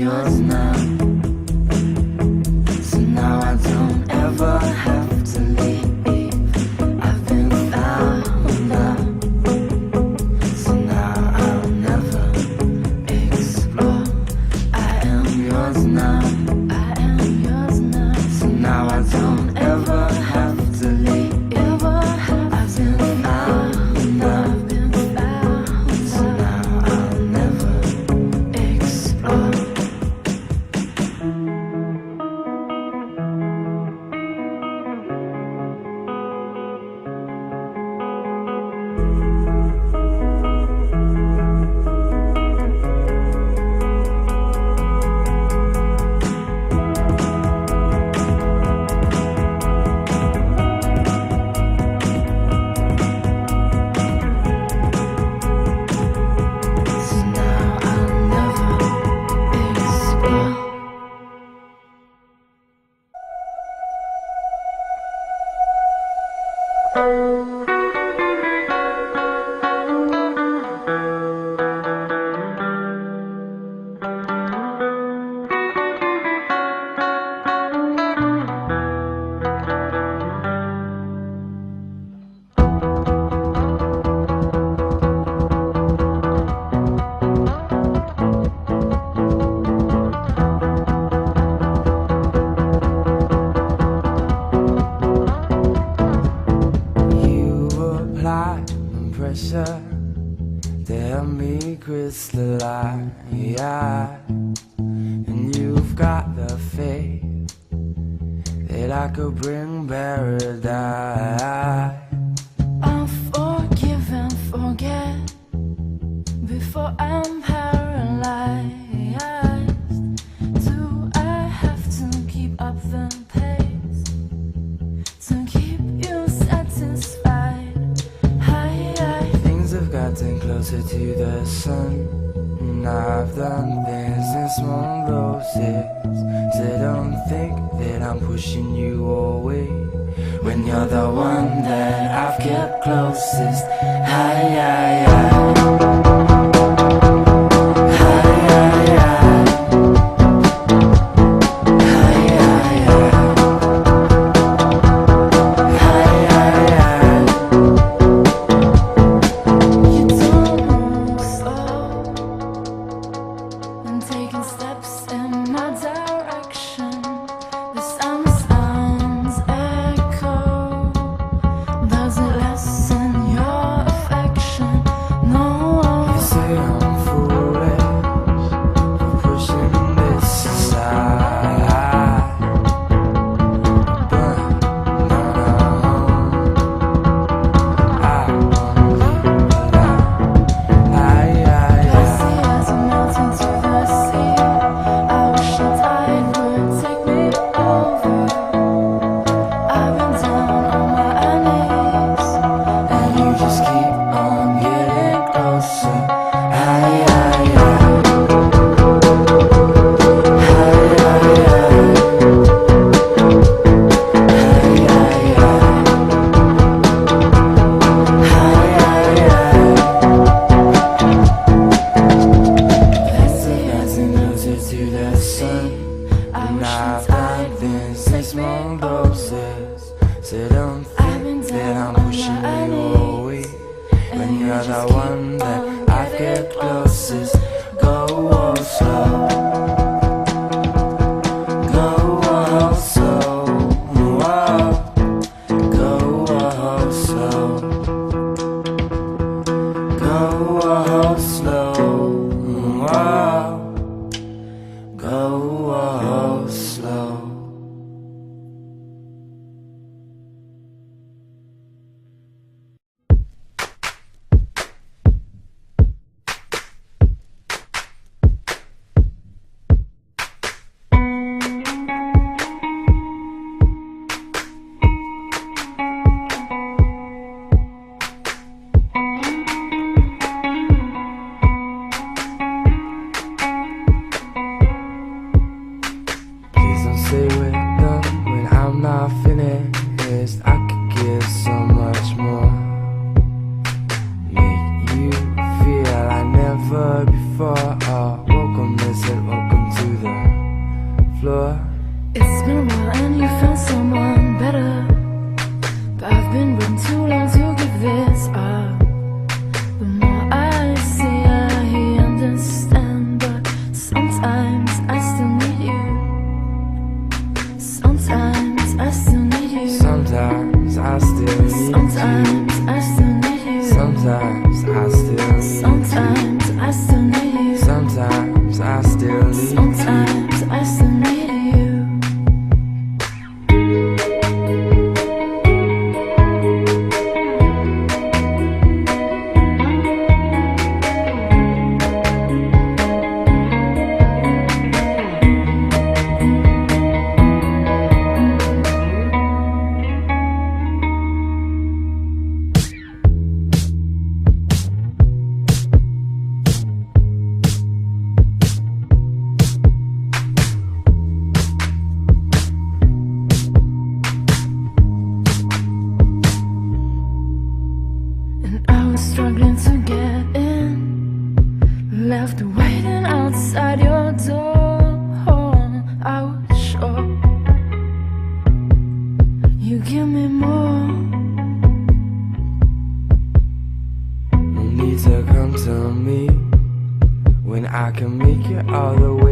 yours now. So now I don't ever have to leave. I've been found out. So now I'll never explore. I am yours now. I am yours now. So now I don't ever have to leave. I've been found out. So now I'll never explore. So now I'll never explore. You apply pressure to help me crystallize, and you've got the faith that I could bring paradise. I'll forgive and forget before I'm paralyzed. Do I have to keep up the pace to keep you satisfied? Things have gotten closer to the sun, and I've done things in small doses. So don't think that I'm pushing you away when you're the one that I've kept closest. You don't move slow when taking steps in my direction. The sounds echo. Does it lessen your affection? No. You say I'm foolish for pushing this aside, but no, I won't leave without. Pussy as a mountain to the sea. I wish a tide would take me over. I've been down on my knees, and you just keep on getting closer. Pussy as a mountain to the sun, and I've done things in small doses. So don't think that I'm pushing you away when you're the one that I get closest. Go slow, go slow, go slow, go slow, go slow. Please don't say we're done when I'm not finished. I could give so much more. Make you feel like never before. Welcome, listen, welcome to After waiting outside your door, I was sure you give me more. No need to come to me when I can make it all the way.